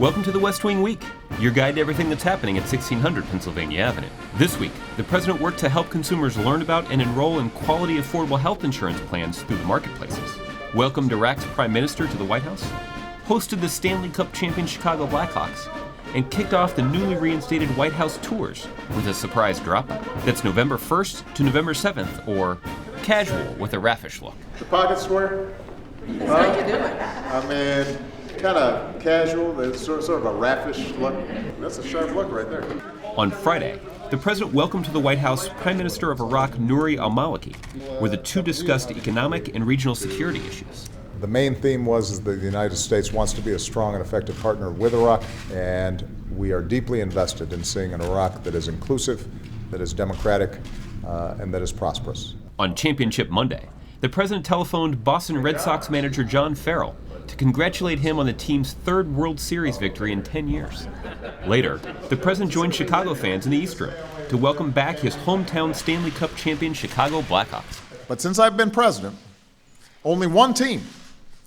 Welcome to the West Wing Week, your guide to everything that's happening at 1600 Pennsylvania Avenue. This week, the president worked to help consumers learn about and enroll in quality, affordable health insurance plans through the marketplaces. Welcomed Iraq's prime minister to the White House, hosted the Stanley Cup champion Chicago Blackhawks, and kicked off the newly reinstated White House tours with a surprise drop-out. That's November 1st to November 7th, or casual with a raffish look. The pocket square? How you doing? I mean, kind of casual, there's sort of a raffish look. That's a sharp look right there. On Friday, the president welcomed to the White House Prime Minister of Iraq Nouri al-Maliki, where the two discussed economic and regional security issues. The main theme was that the United States wants to be a strong and effective partner with Iraq, and we are deeply invested in seeing an Iraq that is inclusive, that is democratic, and that is prosperous. On Championship Monday, the president telephoned Boston Red Sox manager John Farrell to congratulate him on the team's third World Series victory in 10 years. Later, the president joined Chicago fans in the East Room to welcome back his hometown Stanley Cup champion Chicago Blackhawks. But since I've been president, only one team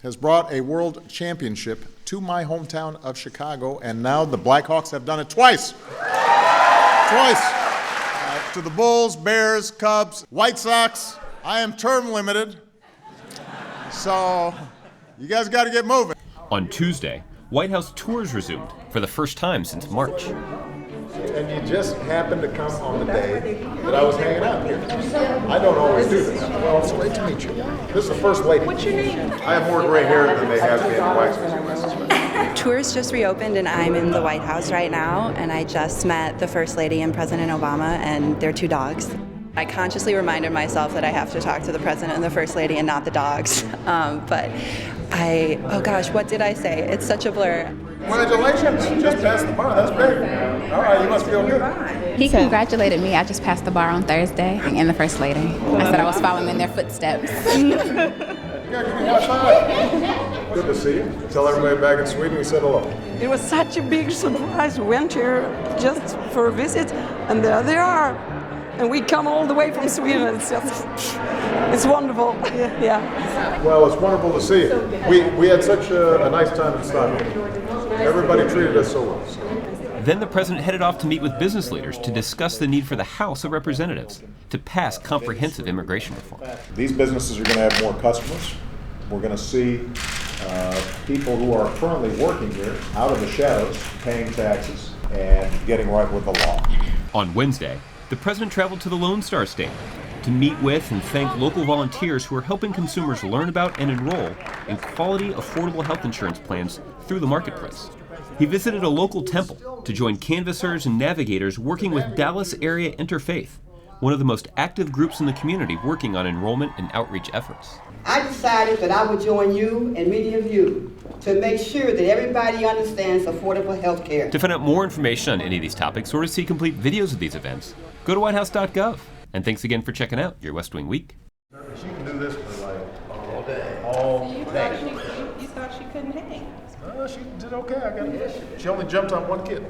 has brought a world championship to my hometown of Chicago, and now the Blackhawks have done it twice. To the Bulls, Bears, Cubs, White Sox. I am term limited, so you guys got to get moving. On Tuesday, White House tours resumed for the first time since March. And you just happened to come on the day that I was hanging out here. I don't always do this. Well, it's great to meet you. This is the first lady. What's your name? I have more gray hair than they have in the White House. Tours just reopened and I'm in the White House right now, and I just met the First Lady and President Obama and their two dogs. I consciously reminded myself that I have to talk to the President and the First Lady and not the dogs. Oh gosh, what did I say? It's such a blur. Congratulations, just passed the bar, that's great. All right, you must feel good. He congratulated me. I just passed the bar on Thursday, and the First Lady. I said I was following in their footsteps. Good to see you. Tell everybody back in Sweden we said hello. It was such a big surprise. We went here just for a visit, and there they are. And we come all the way from Sweden. It's wonderful. Yeah. Well, it's wonderful to see you. We had such a nice time in Stockholm. Everybody treated us so well. So. Then the president headed off to meet with business leaders to discuss the need for the House of Representatives to pass comprehensive immigration reform. These businesses are going to have more customers. We're going to see people who are currently working here out of the shadows, paying taxes, and getting right with the law. On Wednesday, the president traveled to the Lone Star State to meet with and thank local volunteers who are helping consumers learn about and enroll in quality, affordable health insurance plans through the marketplace. He visited a local temple to join canvassers and navigators working with Dallas Area Interfaith, one of the most active groups in the community working on enrollment and outreach efforts. I decided that I would join you and many of you to make sure that everybody understands affordable health care. To find out more information on any of these topics or to see complete videos of these events, go to whitehouse.gov. And thanks again for checking out your West Wing Week. She can do this for like all day. All day. You thought she couldn't hang? She did okay. She only jumped on one kid.